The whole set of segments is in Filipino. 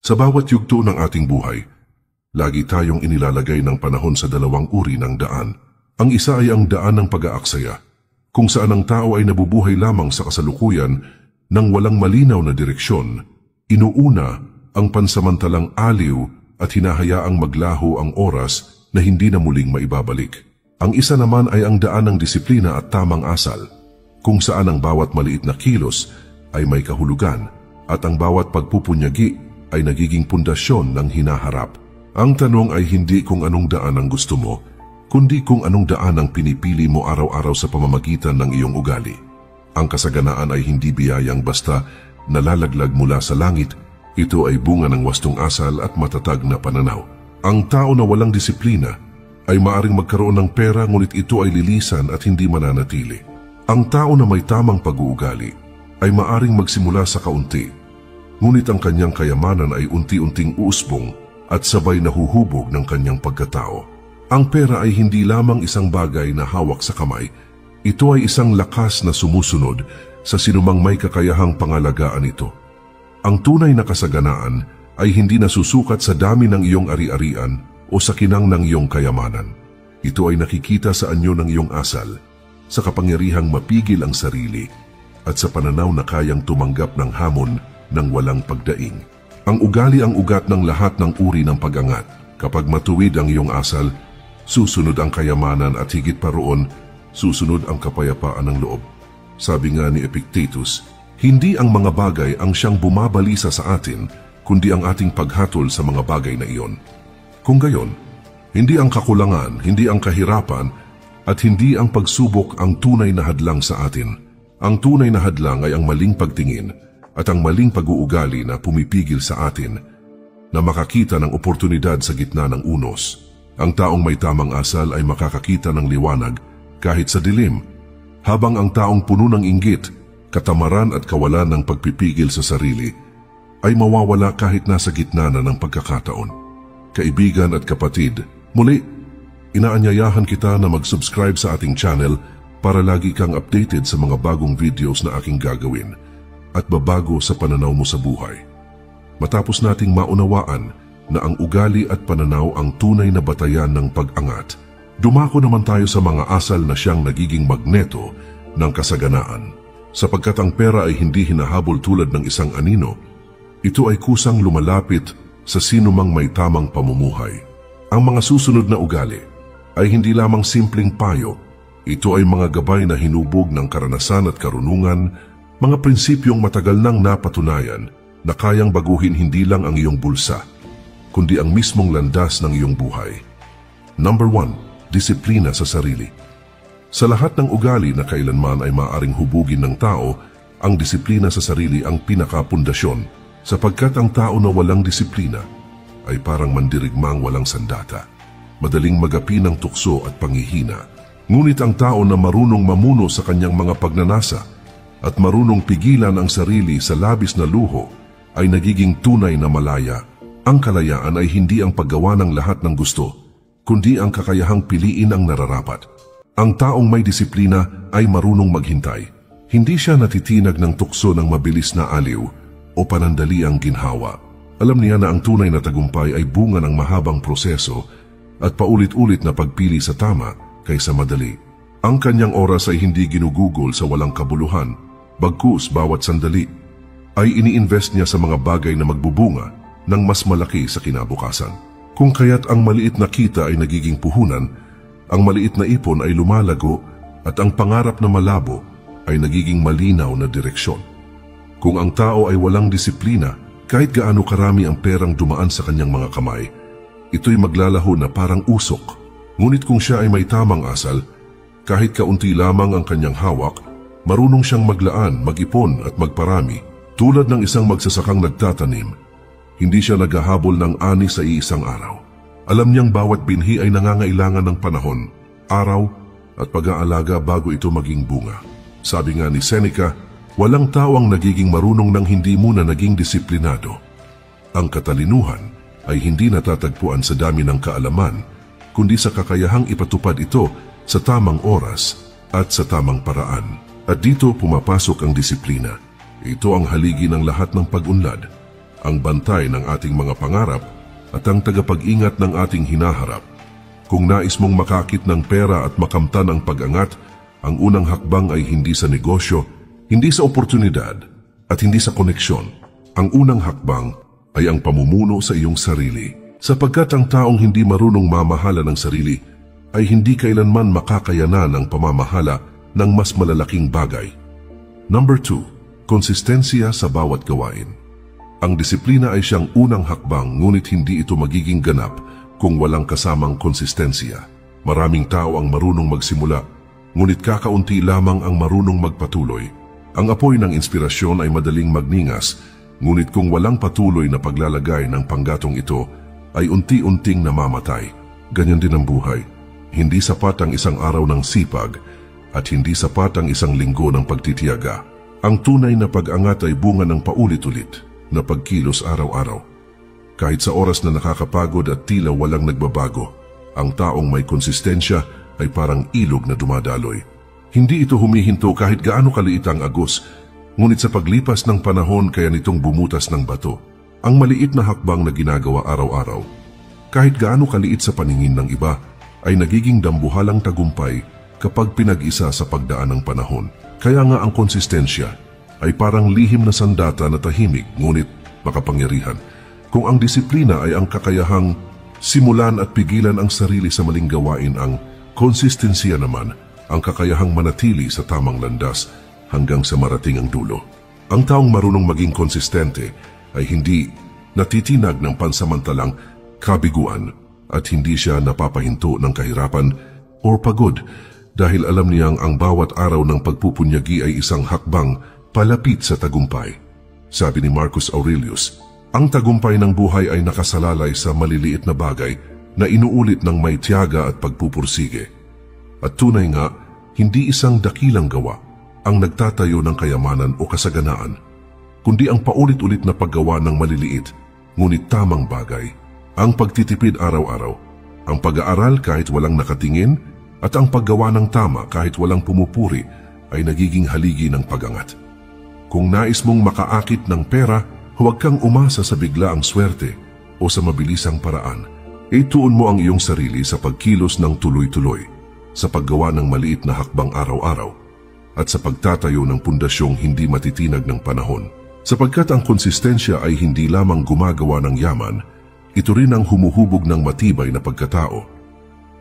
Sa bawat yugto ng ating buhay, lagi tayong inilalagay ng panahon sa dalawang uri ng daan. Ang isa ay ang daan ng pag-aaksaya, kung saan ang tao ay nabubuhay lamang sa kasalukuyan nang walang malinaw na direksyon. Inuuna ang pansamantalang aliw at hinahayaang maglaho ang oras na hindi na muling maibabalik. Ang isa naman ay ang daan ng disiplina at tamang asal, kung saan ang bawat maliit na kilos ay may kahulugan at ang bawat pagpupunyagi ay nagiging pundasyon ng hinaharap. Ang tanong ay hindi kung anong daan ang gusto mo, kundi kung anong daan ang pinipili mo araw-araw sa pamamagitan ng iyong ugali. Ang kasaganaan ay hindi biyayang basta nalalaglag mula sa langit. Ito ay bunga ng wastong asal at matatag na pananaw. Ang tao na walang disiplina ay maaring magkaroon ng pera, ngunit ito ay lilisan at hindi mananatili. Ang tao na may tamang pag-uugali ay maaring magsimula sa kaunti, ngunit ang kanyang kayamanan ay unti-unting uusbong at sabay nahuhubog ng kanyang pagkatao. Ang pera ay hindi lamang isang bagay na hawak sa kamay. Ito ay isang lakas na sumusunod sa sinumang may kakayahang pangalagaan ito. Ang tunay na kasaganaan ay hindi nasusukat sa dami ng iyong ari-arian o sa kinang ng iyong kayamanan. Ito ay nakikita sa anyo ng iyong asal, sa kapangyarihang mapigil ang sarili, at sa pananaw na kayang tumanggap ng hamon ng walang pagdaing. Ang ugali ang ugat ng lahat ng uri ng pag-angat. Kapag matuwid ang iyong asal, susunod ang kayamanan at higit pa roon, susunod ang kapayapaan ng loob. Sabi nga ni Epictetus, hindi ang mga bagay ang siyang bumabalisa sa atin, kundi ang ating paghatol sa mga bagay na iyon. Kung gayon, hindi ang kakulangan, hindi ang kahirapan, at hindi ang pagsubok ang tunay na hadlang sa atin. Ang tunay na hadlang ay ang maling pagtingin at ang maling pag-uugali na pumipigil sa atin na makakita ng oportunidad sa gitna ng unos. Ang taong may tamang asal ay makakakita ng liwanag kahit sa dilim, habang ang taong puno ng inggit, katamaran at kawalan ng pagpipigil sa sarili ay mawawala kahit nasa gitna na ng pagkakataon. Kaibigan at kapatid, muli, inaanyayahan kita na mag-subscribe sa ating channel para lagi kang updated sa mga bagong videos na aking gagawin at babago sa pananaw mo sa buhay. Matapos nating maunawaan na ang ugali at pananaw ang tunay na batayan ng pag-angat, dumako naman tayo sa mga asal na siyang nagiging magneto ng kasaganaan. Sapagkat ang pera ay hindi hinahabol tulad ng isang anino, ito ay kusang lumalapit sa sinumang may tamang pamumuhay. Ang mga susunod na ugali ay hindi lamang simpleng payo, ito ay mga gabay na hinubog ng karanasan at karunungan, mga prinsipyong matagal nang napatunayan na kayang baguhin hindi lang ang iyong bulsa, kundi ang mismong landas ng iyong buhay. Number 1, disiplina sa sarili. Sa lahat ng ugali na kailanman ay maaaring hubugin ng tao, ang disiplina sa sarili ang pinakapundasyon, sapagkat ang tao na walang disiplina ay parang mandirigmang walang sandata, madaling magapi ng tukso at panghihina. Ngunit ang tao na marunong mamuno sa kanyang mga pagnanasa at marunong pigilan ang sarili sa labis na luho ay nagiging tunay na malaya. Ang kalayaan ay hindi ang paggawa ng lahat ng gusto, kundi ang kakayahang piliin ang nararapat. Ang taong may disiplina ay marunong maghintay. Hindi siya natitinag ng tukso ng mabilis na aliw o panandaliang ginhawa. Alam niya na ang tunay na tagumpay ay bunga ng mahabang proseso at paulit-ulit na pagpili sa tama kaysa madali. Ang kanyang oras ay hindi ginugugol sa walang kabuluhan, bagkus bawat sandali ay ini-invest niya sa mga bagay na magbubunga ng mas malaki sa kinabukasan. Kung kaya't ang maliit na kita ay nagiging puhunan, ang maliit na ipon ay lumalago at ang pangarap na malabo ay nagiging malinaw na direksyon. Kung ang tao ay walang disiplina, kahit gaano karami ang perang dumaan sa kanyang mga kamay, ito'y maglalaho na parang usok. Ngunit kung siya ay may tamang asal, kahit kaunti lamang ang kanyang hawak, marunong siyang maglaan, mag-ipon at magparami. Tulad ng isang magsasakang nagtatanim, hindi siya naghahabol ng ani sa iisang araw. Alam niyang bawat binhi ay nangangailangan ng panahon, araw at pag-aalaga bago ito maging bunga. Sabi nga ni Seneca, walang tao ang nagiging marunong nang hindi muna naging disiplinado. Ang katalinuhan ay hindi natatagpuan sa dami ng kaalaman, kundi sa kakayahang ipatupad ito sa tamang oras at sa tamang paraan. At dito pumapasok ang disiplina. Ito ang haligi ng lahat ng pag-unlad. ang bantay ng ating mga pangarap at ang tagapag-ingat ng ating hinaharap. Kung nais mong makakit ng pera at makamtan ang pag-angat, ang unang hakbang ay hindi sa negosyo, hindi sa oportunidad, at hindi sa koneksyon. Ang unang hakbang ay ang pamumuno sa iyong sarili. Sapagkat ang taong hindi marunong mamahala ng sarili ay hindi kailanman makakayanan ng pamamahala ng mas malalaking bagay. Number 2, konsistensya sa bawat gawain. Ang disiplina ay siyang unang hakbang, ngunit hindi ito magiging ganap kung walang kasamang konsistensya. Maraming tao ang marunong magsimula, ngunit kakaunti lamang ang marunong magpatuloy. Ang apoy ng inspirasyon ay madaling magningas, ngunit kung walang patuloy na paglalagay ng panggatong ito, ay unti-unting namamatay. Ganyan din ang buhay. Hindi sapat ang isang araw ng sipag at hindi sapat ang isang linggo ng pagtitiyaga. Ang tunay na pag-angat ay bunga ng paulit-ulit na pagkilos araw-araw. Kahit sa oras na nakakapagod at tila walang nagbabago, ang taong may konsistensya ay parang ilog na dumadaloy. Hindi ito humihinto kahit gaano kaliit ang agos, ngunit sa paglipas ng panahon kaya nitong bumutas ng bato. Ang maliit na hakbang na ginagawa araw-araw, kahit gaano kaliit sa paningin ng iba, ay nagiging dambuhalang tagumpay kapag pinag-isa sa pagdaan ng panahon. Kaya nga ang konsistensya ay parang lihim na sandata na tahimik ngunit makapangyarihan. Kung ang disiplina ay ang kakayahang simulan at pigilan ang sarili sa maling gawain, ang konsistensya naman ang kakayahang manatili sa tamang landas hanggang sa marating ang dulo. Ang taong marunong maging konsistente ay hindi natitinag ng pansamantalang kabiguan at hindi siya napapahinto ng kahirapan o pagod dahil alam niyang ang bawat araw ng pagpupunyagi ay isang hakbang palapit sa tagumpay. Sabi ni Marcus Aurelius, ang tagumpay ng buhay ay nakasalalay sa maliliit na bagay na inuulit ng may tiyaga at pagpupursige. At tunay nga, hindi isang dakilang gawa ang nagtatayo ng kayamanan o kasaganaan, kundi ang paulit-ulit na paggawa ng maliliit, ngunit tamang bagay. Ang pagtitipid araw-araw, ang pag-aaral kahit walang nakatingin, at ang paggawa ng tama kahit walang pumupuri ay nagiging haligi ng pag-angat. Kung nais mong makaakit ng pera, huwag kang umasa sa biglaang swerte o sa mabilisang paraan. Ituon mo ang iyong sarili sa pagkilos ng tuloy-tuloy, sa paggawa ng maliit na hakbang araw-araw, at sa pagtatayo ng pundasyong hindi matitinag ng panahon. Sapagkat ang konsistensya ay hindi lamang gumagawa ng yaman, ito rin ang humuhubog ng matibay na pagkatao.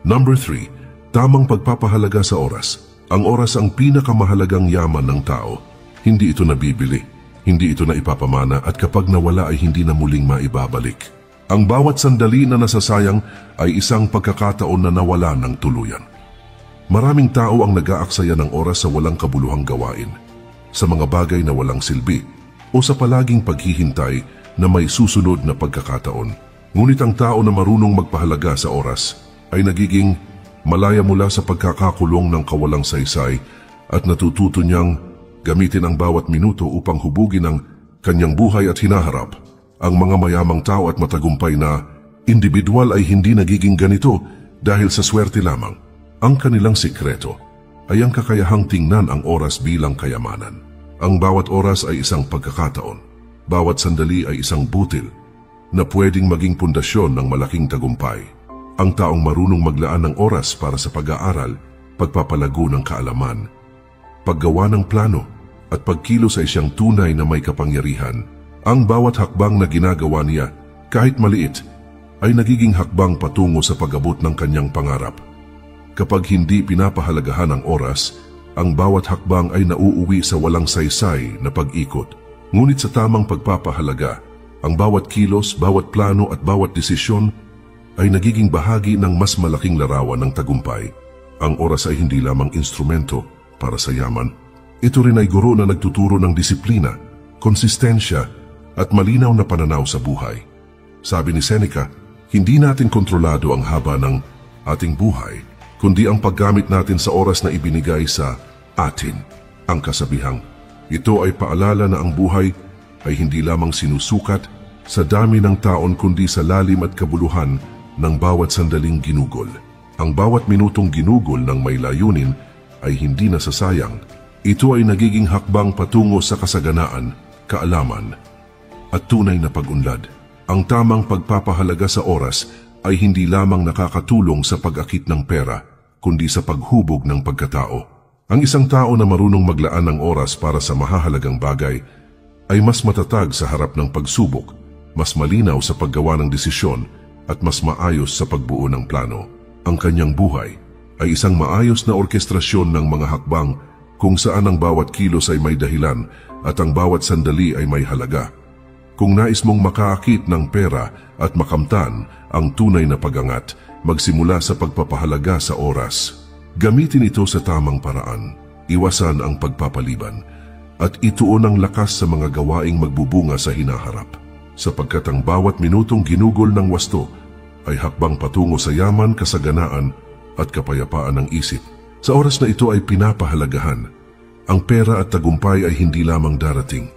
Number 3, tamang pagpapahalaga sa oras. Ang oras ang pinakamahalagang yaman ng tao. Hindi ito nabibili, hindi ito naipapamana, at kapag nawala ay hindi na muling maibabalik. Ang bawat sandali na nasasayang ay isang pagkakataon na nawala ng tuluyan. Maraming tao ang nag-aaksaya ng oras sa walang kabuluhang gawain, sa mga bagay na walang silbi, o sa palaging paghihintay na may susunod na pagkakataon. Ngunit ang tao na marunong magpahalaga sa oras ay nagiging malaya mula sa pagkakakulong ng kawalang saysay at natututo niyang gamitin ang bawat minuto upang hubugin ang kanyang buhay at hinaharap. Ang mga mayamang tao at matagumpay na individual ay hindi nagiging ganito dahil sa swerte lamang. Ang kanilang sikreto ay ang kakayahang tingnan ang oras bilang kayamanan. Ang bawat oras ay isang pagkakataon. Bawat sandali ay isang butil na pwedeng maging pundasyon ng malaking tagumpay. Ang taong marunong maglaan ng oras para sa pag-aaral, pagpapalago ng kaalaman, paggawa ng plano, at pagkilos ay siyang tunay na may kapangyarihan. Ang bawat hakbang na ginagawa niya, kahit maliit, ay nagiging hakbang patungo sa pag-abot ng kanyang pangarap. Kapag hindi pinapahalagahan ang oras, ang bawat hakbang ay nauuwi sa walang saysay na pag-ikot. Ngunit sa tamang pagpapahalaga, ang bawat kilos, bawat plano at bawat desisyon ay nagiging bahagi ng mas malaking larawan ng tagumpay. Ang oras ay hindi lamang instrumento para sa yaman. Ito rin ay guro na nagtuturo ng disiplina, konsistensya at malinaw na pananaw sa buhay. Sabi ni Seneca, hindi natin kontrolado ang haba ng ating buhay, kundi ang paggamit natin sa oras na ibinigay sa atin. Ang kasabihang, ito ay paalala na ang buhay ay hindi lamang sinusukat sa dami ng taon kundi sa lalim at kabuluhan ng bawat sandaling ginugol. Ang bawat minutong ginugol ng may layunin ay hindi nasasayang. Ito ay nagiging hakbang patungo sa kasaganaan, kaalaman, at tunay na pag-unlad. Ang tamang pagpapahalaga sa oras ay hindi lamang nakakatulong sa pag-akit ng pera, kundi sa paghubog ng pagkatao. Ang isang tao na marunong maglaan ng oras para sa mahahalagang bagay ay mas matatag sa harap ng pagsubok, mas malinaw sa paggawa ng desisyon at mas maayos sa pagbuo ng plano. Ang kanyang buhay ay isang maayos na orkestrasyon ng mga hakbang kung saan ang bawat kilos ay may dahilan at ang bawat sandali ay may halaga. Kung nais mong makaakit ng pera at makamtan ang tunay na pag-angat, magsimula sa pagpapahalaga sa oras. Gamitin ito sa tamang paraan, iwasan ang pagpapaliban, at ituon ang lakas sa mga gawaing magbubunga sa hinaharap. Sapagkat ang bawat minutong ginugol ng wasto ay hakbang patungo sa yaman, kasaganaan at kapayapaan ng isip. Sa oras na ito ay pinapahalagahan. Ang pera at tagumpay ay hindi lamang darating.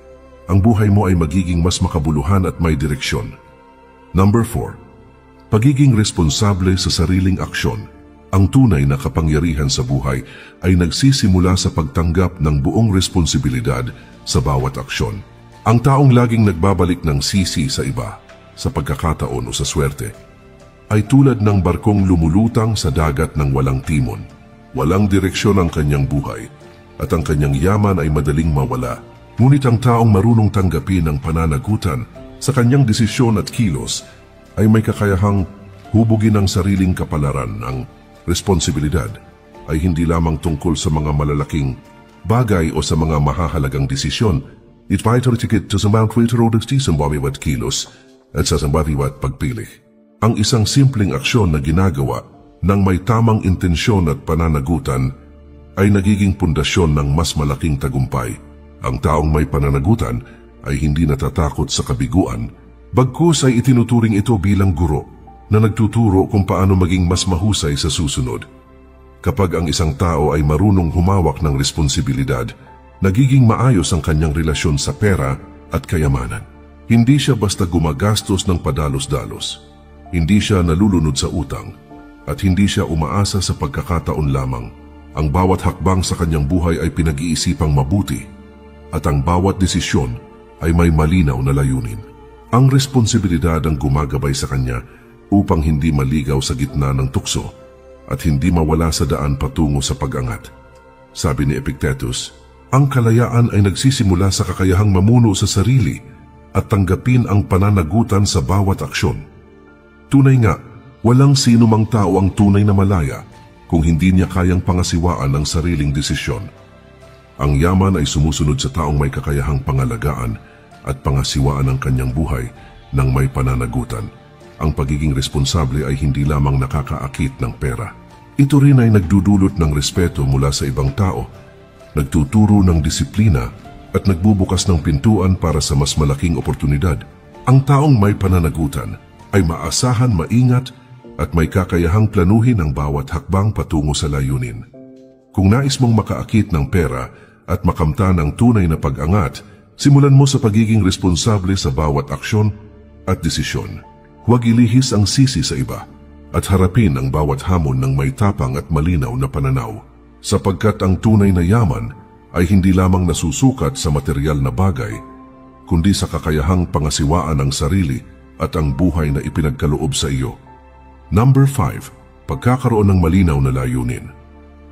Ang buhay mo ay magiging mas makabuluhan at may direksyon. Number 4. Pagiging responsable sa sariling aksyon. Ang tunay na kapangyarihan sa buhay ay nagsisimula sa pagtanggap ng buong responsibilidad sa bawat aksyon. Ang taong laging nagbabalik ng sisi sa iba, sa pagkakataon o sa swerte, ay tulad ng barkong lumulutang sa dagat ng walang timon. Walang direksyon ang kanyang buhay at ang kanyang yaman ay madaling mawala. Ngunit ang taong marunong tanggapin ang pananagutan sa kanyang desisyon at kilos ay may kakayahang hubugin ang sariling kapalaran. Ang responsibilidad ay hindi lamang tungkol sa mga malalaking bagay o sa mga mahahalagang desisyon. It vital ticket to sa Mount Waiter o bawat kilos at sa bawat pagpili. Ang isang simpleng aksyon na ginagawa ng may tamang intensyon at pananagutan ay nagiging pundasyon ng mas malaking tagumpay. Ang taong may pananagutan ay hindi natatakot sa kabiguan, bagkus ay itinuturing ito bilang guro na nagtuturo kung paano maging mas mahusay sa susunod. Kapag ang isang tao ay marunong humawak ng responsibilidad, nagiging maayos ang kanyang relasyon sa pera at kayamanan. Hindi siya basta gumagastos ng padalos-dalos. Hindi siya nalulunod sa utang at hindi siya umaasa sa pagkakataon lamang. Ang bawat hakbang sa kanyang buhay ay pinag-iisipang mabuti at ang bawat desisyon ay may malinaw na layunin. Ang responsibilidad ang gumagabay sa kanya upang hindi maligaw sa gitna ng tukso at hindi mawala sa daan patungo sa pag-angat. Sabi ni Epictetus, ang kalayaan ay nagsisimula sa kakayahang mamuno sa sarili at tanggapin ang pananagutan sa bawat aksyon. Tunay nga, walang sino mang tao ang tunay na malaya kung hindi niya kayang pangasiwaan ang sariling desisyon. Ang yaman ay sumusunod sa taong may kakayahang pangalagaan at pangasiwaan ang kanyang buhay ng may pananagutan. Ang pagiging responsable ay hindi lamang nakakaakit ng pera. Ito rin ay nagdudulot ng respeto mula sa ibang tao, nagtuturo ng disiplina at nagbubukas ng pintuan para sa mas malaking oportunidad. Ang taong may pananagutan ay maasahan, maingat at may kakayahang planuhin ang bawat hakbang patungo sa layunin. Kung nais mong makaakit ng pera at makamtan ang tunay na pag-angat, simulan mo sa pagiging responsable sa bawat aksyon at desisyon. Huwag ilihis ang sisi sa iba at harapin ang bawat hamon ng may tapang at malinaw na pananaw. Sapagkat ang tunay na yaman ay hindi lamang nasusukat sa material na bagay, kundi sa kakayahang pangasiwaan ang sarili at ang buhay na ipinagkaloob sa iyo. Number 5. Pagkakaroon ng malinaw na layunin.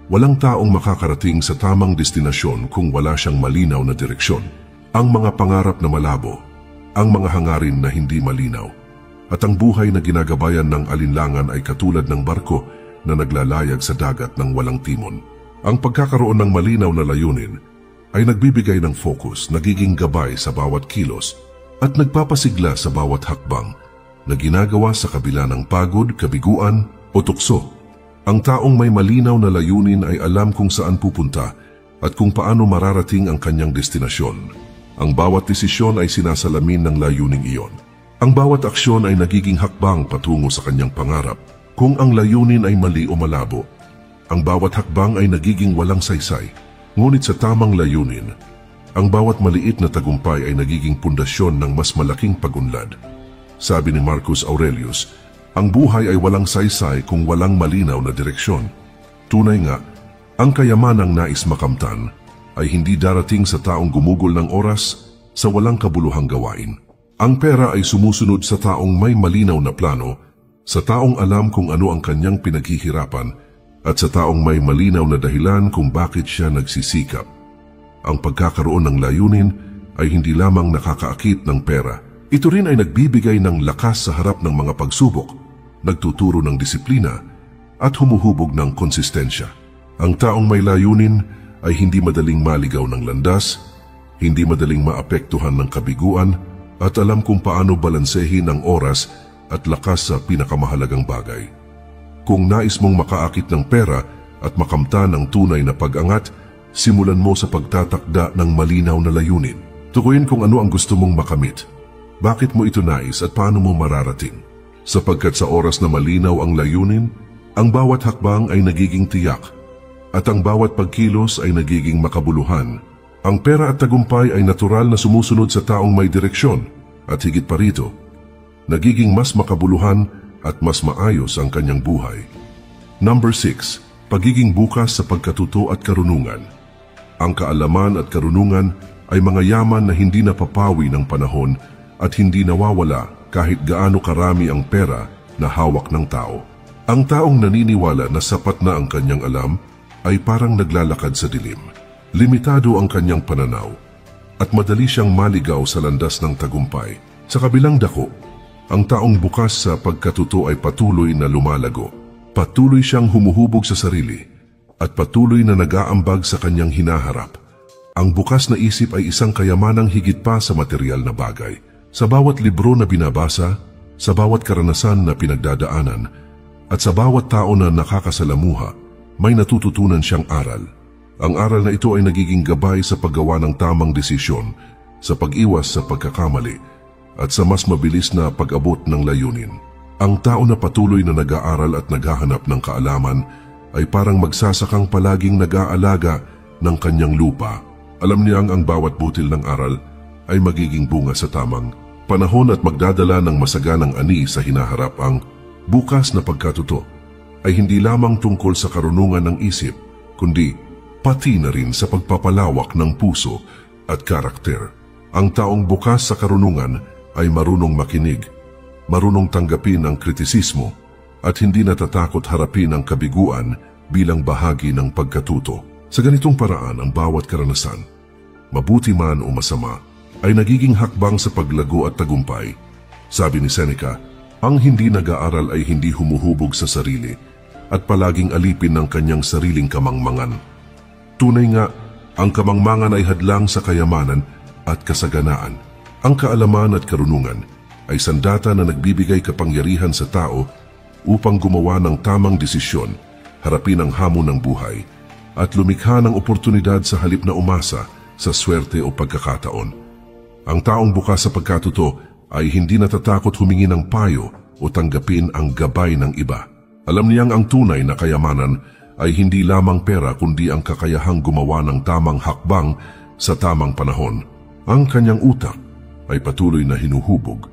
Walang taong makakarating sa tamang destinasyon kung wala siyang malinaw na direksyon. Ang mga pangarap na malabo, ang mga hangarin na hindi malinaw, at ang buhay na ginagabayan ng alinlangan ay katulad ng barko na naglalayag sa dagat ng walang timon. Ang pagkakaroon ng malinaw na layunin ay nagbibigay ng focus, nagiging gabay sa bawat kilos, at nagpapasigla sa bawat hakbang na ginagawa sa kabila ng pagod, kabiguan o tukso. Ang taong may malinaw na layunin ay alam kung saan pupunta at kung paano mararating ang kanyang destinasyon. Ang bawat desisyon ay sinasalamin ng layuning iyon. Ang bawat aksyon ay nagiging hakbang patungo sa kanyang pangarap. Kung ang layunin ay mali o malabo, ang bawat hakbang ay nagiging walang saysay. Ngunit sa tamang layunin, ang bawat maliit na tagumpay ay nagiging pundasyon ng mas malaking pagunlad. Sabi ni Marcus Aurelius, ang buhay ay walang saysay kung walang malinaw na direksyon. Tunay nga, ang kayamanang nais makamtan ay hindi darating sa taong gumugol ng oras sa walang kabuluhang gawain, Ang pera ay sumusunod sa taong may malinaw na plano, sa taong alam kung ano ang kanyang pinaghihirapan, at sa taong may malinaw na dahilan kung bakit siya nagsisikap. Ang pagkakaroon ng layunin ay hindi lamang nakakaakit ng pera. Ito rin ay nagbibigay ng lakas sa harap ng mga pagsubok, nagtuturo ng disiplina, at humuhubog ng konsistensya. Ang taong may layunin ay hindi madaling maligaw ng landas, hindi madaling maapektuhan ng kabiguan, at alam kung paano balansehin ang oras at lakas sa pinakamahalagang bagay. Kung nais mong makaakit ng pera at makamtan ng tunay na pag-angat, simulan mo sa pagtatakda ng malinaw na layunin. Tukuyin kung ano ang gusto mong makamit. Bakit mo ito nais at paano mo mararating? Sapagkat sa oras na malinaw ang layunin, ang bawat hakbang ay nagiging tiyak at ang bawat pagkilos ay nagiging makabuluhan. Ang pera at tagumpay ay natural na sumusunod sa taong may direksyon at higit pa rito, nagiging mas makabuluhan at mas maayos ang kanyang buhay. Number 6. Pagiging bukas sa pagkatuto at karunungan. Ang kaalaman at karunungan ay mga yaman na hindi napapawi ng panahon at hindi nawawala kahit gaano karami ang pera na hawak ng tao. Ang taong naniniwala na sapat na ang kanyang alam ay parang naglalakad sa dilim. Limitado ang kanyang pananaw at madali siyang maligaw sa landas ng tagumpay. Sa kabilang dako, ang taong bukas sa pagkatuto ay patuloy na lumalago. Patuloy siyang humuhubog sa sarili at patuloy na nag-aambag sa kanyang hinaharap. Ang bukas na isip ay isang kayamanang higit pa sa material na bagay. Sa bawat libro na binabasa, sa bawat karanasan na pinagdadaanan, at sa bawat tao na nakakasalamuha, may natututunan siyang aral. Ang aral na ito ay nagiging gabay sa paggawa ng tamang desisyon, sa pag-iwas sa pagkakamali, at sa mas mabilis na pag-abot ng layunin. Ang tao na patuloy na nag-aaral at naghahanap ng kaalaman ay parang magsasakang palaging nag-aalaga ng kanyang lupa. Alam niyang ang bawat butil ng aral ay magiging bunga sa tamang panahon at magdadala ng masaganang ani sa hinaharap. Ang bukas na pagkatuto ay hindi lamang tungkol sa karunungan ng isip, kundi pati na rin sa pagpapalawak ng puso at karakter. Ang taong bukas sa karunungan ay marunong makinig, marunong tanggapin ang kritisismo, at hindi natatakot harapin ang kabiguan bilang bahagi ng pagkatuto. Sa ganitong paraan, ang bawat karanasan, mabuti man o masama, ay nagiging hakbang sa paglago at tagumpay. Sabi ni Seneca, ang hindi nag-aaral ay hindi humuhubog sa sarili at palaging alipin ng kanyang sariling kamangmangan. Tunay nga, ang kamangmangan ay hadlang sa kayamanan at kasaganaan. Ang kaalaman at karunungan ay sandata na nagbibigay kapangyarihan sa tao upang gumawa ng tamang desisyon, harapin ang hamon ng buhay, at lumikha ng oportunidad sa halip na umasa sa swerte o pagkakataon. Ang taong bukas sa pagkatuto ay hindi natatakot humingi ng payo o tanggapin ang gabay ng iba. Alam niyang ang tunay na kayamanan ay hindi lamang pera kundi ang kakayahang gumawa ng tamang hakbang sa tamang panahon. Ang kanyang utak ay patuloy na hinuhubog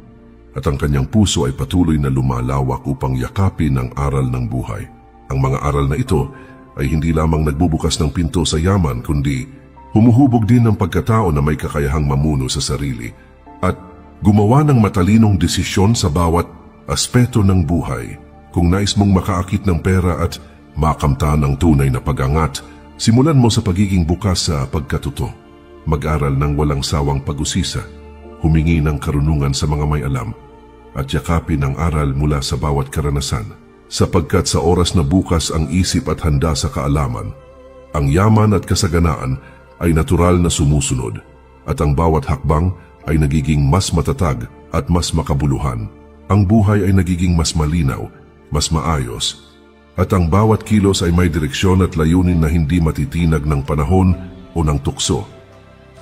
at ang kanyang puso ay patuloy na lumalawak upang yakapin ang aral ng buhay. Ang mga aral na ito ay hindi lamang nagbubukas ng pinto sa yaman kundi humuhubog din ng pagkatao na may kakayahang mamuno sa sarili at gumawa ng matalinong desisyon sa bawat aspeto ng buhay. Kung nais mong makaakit ng pera at makamtan ang tunay na pag-angat, simulan mo sa pagiging bukas sa pagkatuto. Mag-aral ng walang sawang pag-usisa, humingi ng karunungan sa mga may alam, at yakapin ang aral mula sa bawat karanasan. Sapagkat sa oras na bukas ang isip at handa sa kaalaman, ang yaman at kasaganaan ay natural na sumusunod, at ang bawat hakbang ay nagiging mas matatag at mas makabuluhan. Ang buhay ay nagiging mas malinaw, mas maayos, at ang bawat kilos ay may direksyon at layunin na hindi matitinag ng panahon o ng tukso.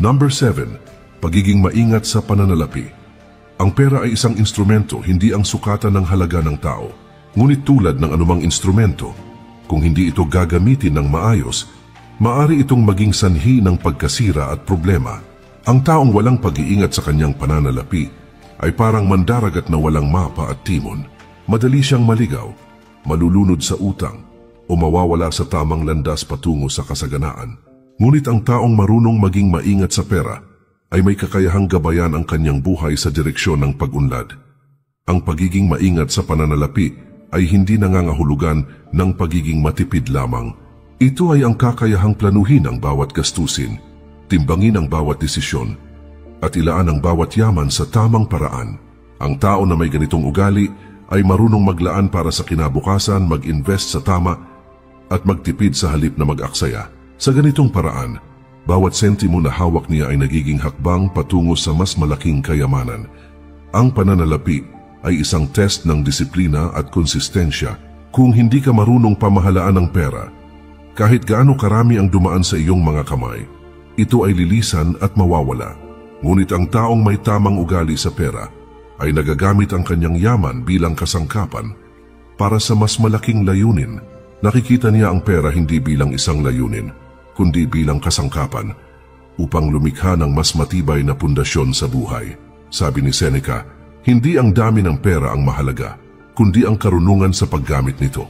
Number 7. Pagiging maingat sa pananalapi. Ang pera ay isang instrumento, hindi ang sukatan ng halaga ng tao. Ngunit tulad ng anumang instrumento, kung hindi ito gagamitin ng maayos, maari itong maging sanhi ng pagkasira at problema. Ang taong walang pag-iingat sa kanyang pananalapi ay parang mandaragat na walang mapa at timon. Madali siyang maligaw, malulunod sa utang, o mawawala sa tamang landas patungo sa kasaganaan. Ngunit ang taong marunong maging maingat sa pera ay may kakayahang gabayan ang kanyang buhay sa direksyon ng pag-unlad. Ang pagiging maingat sa pananalapi ay hindi nangangahulugan ng pagiging matipid lamang. Ito ay ang kakayahang planuhin ang bawat gastusin, timbangin ang bawat desisyon, at ilaan ang bawat yaman sa tamang paraan. Ang tao na may ganitong ugali ay marunong maglaan para sa kinabukasan, mag-invest sa tama, at magtipid sa halip na mag-aksaya. Sa ganitong paraan, bawat sentimo na hawak niya ay nagiging hakbang patungo sa mas malaking kayamanan. Ang pananalapi ay isang test ng disiplina at konsistensya. Kung hindi ka marunong pamahalaan ng pera, kahit gaano karami ang dumaan sa iyong mga kamay, ito ay lilisan at mawawala. Ngunit ang taong may tamang ugali sa pera ay nagagamit ang kanyang yaman bilang kasangkapan para sa mas malaking layunin. Nakikita niya ang pera hindi bilang isang layunin, kundi bilang kasangkapan upang lumikha ng mas matibay na pundasyon sa buhay. Sabi ni Seneca, hindi ang dami ng pera ang mahalaga, kundi ang karunungan sa paggamit nito.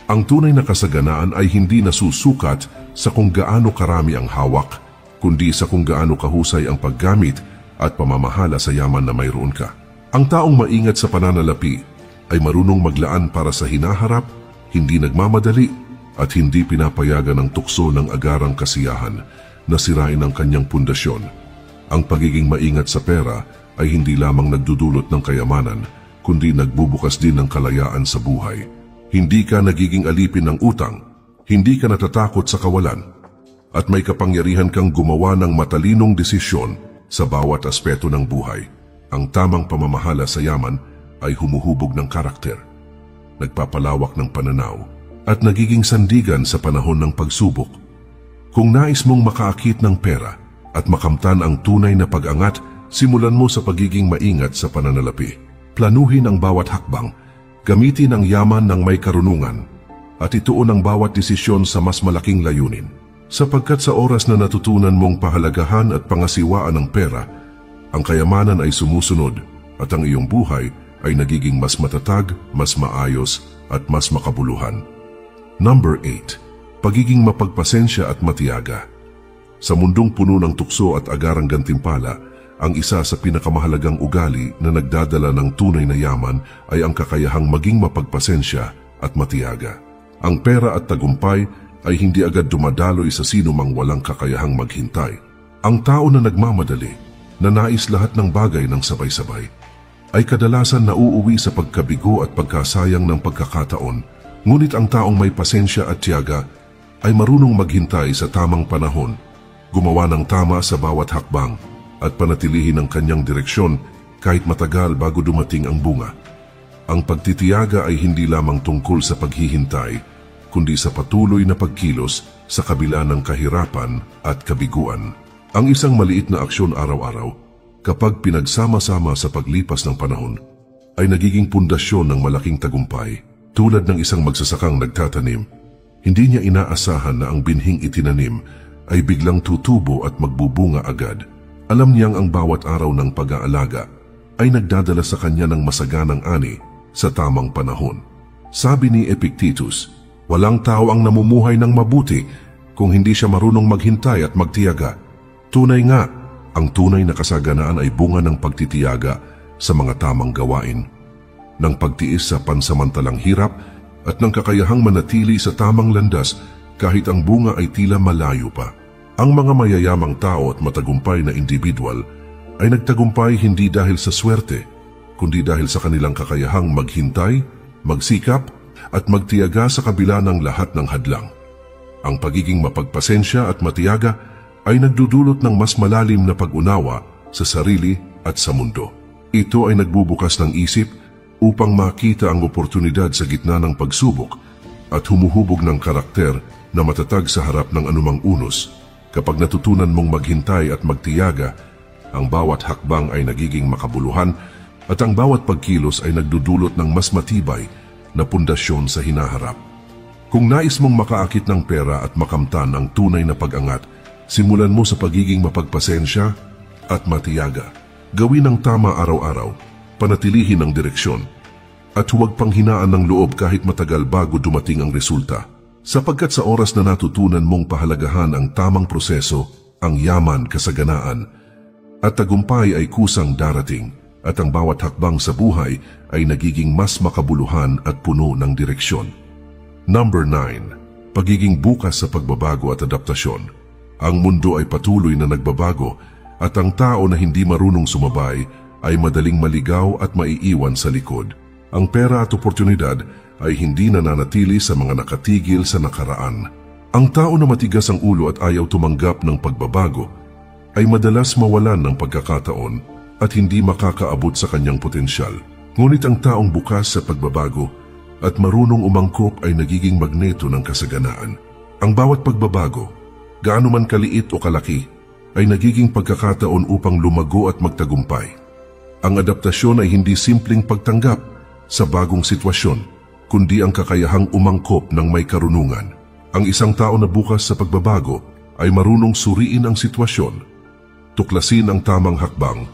Ang tunay na kasaganaan ay hindi nasusukat sa kung gaano karami ang hawak, kundi sa kung gaano kahusay ang paggamit at pamamahala sa yaman na mayroon ka. Ang taong maingat sa pananalapi ay marunong maglaan para sa hinaharap, hindi nagmamadali at hindi pinapayagan ng tukso ng agarang kasiyahan na sirain ang kanyang pundasyon. Ang pagiging maingat sa pera ay hindi lamang nagdudulot ng kayamanan, kundi nagbubukas din ng kalayaan sa buhay. Hindi ka nagiging alipin ng utang, hindi ka natatakot sa kawalan, at may kapangyarihan kang gumawa ng matalinong desisyon sa bawat aspeto ng buhay. Ang tamang pamamahala sa yaman ay humuhubog ng karakter, nagpapalawak ng pananaw, at nagiging sandigan sa panahon ng pagsubok. Kung nais mong makaakit ng pera at makamtan ang tunay na pag-angat, simulan mo sa pagiging maingat sa pananalapi. Planuhin ang bawat hakbang, gamitin ang yaman ng may karunungan, at ituon ang bawat desisyon sa mas malaking layunin. Sapagkat sa oras na natutunan mong pahalagahan at pangasiwaan ng pera, ang kayamanan ay sumusunod at ang iyong buhay ay nagiging mas matatag, mas maayos at mas makabuluhan. Number 8. Pagiging mapagpasensya at matiyaga. Sa mundong puno ng tukso at agarang gantimpala, ang isa sa pinakamahalagang ugali na nagdadala ng tunay na yaman ay ang kakayahang maging mapagpasensya at matiyaga. Ang pera at tagumpay ay hindi agad dumadaloy sa sino mang walang kakayahang maghintay. Ang tao na nagmamadali, na nais lahat ng bagay ng sabay-sabay, ay kadalasan nauuwi sa pagkabigo at pagkasayang ng pagkakataon. Ngunit ang taong may pasensya at tiyaga ay marunong maghintay sa tamang panahon, gumawa ng tama sa bawat hakbang, at panatilihin ang kanyang direksyon kahit matagal bago dumating ang bunga. Ang pagtitiyaga ay hindi lamang tungkol sa paghihintay, kundi sa patuloy na pagkilos sa kabila ng kahirapan at kabiguan. Ang isang maliit na aksyon araw-araw, kapag pinagsama-sama sa paglipas ng panahon, ay nagiging pundasyon ng malaking tagumpay. Tulad ng isang magsasakang nagtatanim, hindi niya inaasahan na ang binhing itinanim ay biglang tutubo at magbubunga agad. Alam niyang ang bawat araw ng pag-aalaga ay nagdadala sa kanya ng masaganang ani sa tamang panahon. Sabi ni Epictetus, walang tao ang namumuhay ng mabuti kung hindi siya marunong maghintay at magtiyaga. Tunay nga, ang tunay na kasaganaan ay bunga ng pagtitiyaga sa mga tamang gawain, ng pagtiis sa pansamantalang hirap at ng kakayahang manatili sa tamang landas kahit ang bunga ay tila malayo pa. Ang mga mayayamang tao at matagumpay na individual ay nagtagumpay hindi dahil sa swerte, kundi dahil sa kanilang kakayahang maghintay, magsikap, at magtiyaga sa kabila ng lahat ng hadlang. Ang pagiging mapagpasensya at matiyaga ay nagdudulot ng mas malalim na pag-unawa sa sarili at sa mundo. Ito ay nagbubukas ng isip upang makita ang oportunidad sa gitna ng pagsubok at humuhubog ng karakter na matatag sa harap ng anumang unos. Kapag natutunan mong maghintay at magtiyaga, ang bawat hakbang ay nagiging makabuluhan at ang bawat pagkilos ay nagdudulot ng mas matibay na pundasyon sa hinaharap. Kung nais mong makaakit ng pera at makamtan ang tunay na pag-angat, simulan mo sa pagiging mapagpasensya at matiyaga. Gawin ang tama araw-araw, panatilihin ang direksyon, at huwag panghinaan ng loob kahit matagal bago dumating ang resulta. Sapagkat sa oras na natutunan mong pahalagahan ang tamang proseso, ang yaman, kasaganaan, at tagumpay ay kusang darating at ang bawat hakbang sa buhay ay nagiging mas makabuluhan at puno ng direksyon. Number 9. Pagiging bukas sa pagbabago at adaptasyon. Ang mundo ay patuloy na nagbabago at ang tao na hindi marunong sumabay ay madaling maligaw at maiiwan sa likod. Ang pera at oportunidad ay hindi nananatili sa mga nakatigil sa nakaraan. Ang tao na matigas ang ulo at ayaw tumanggap ng pagbabago ay madalas mawalan ng pagkakataon at hindi makakaabot sa kanyang potensyal. Ngunit ang taong bukas sa pagbabago at marunong umangkop ay nagiging magneto ng kasaganaan. Ang bawat pagbabago, gaano man kaliit o kalaki, ay nagiging pagkakataon upang lumago at magtagumpay. Ang adaptasyon ay hindi simpleng pagtanggap sa bagong sitwasyon, kundi ang kakayahang umangkop ng may karunungan. Ang isang tao na bukas sa pagbabago ay marunong suriin ang sitwasyon, tuklasin ang tamang hakbang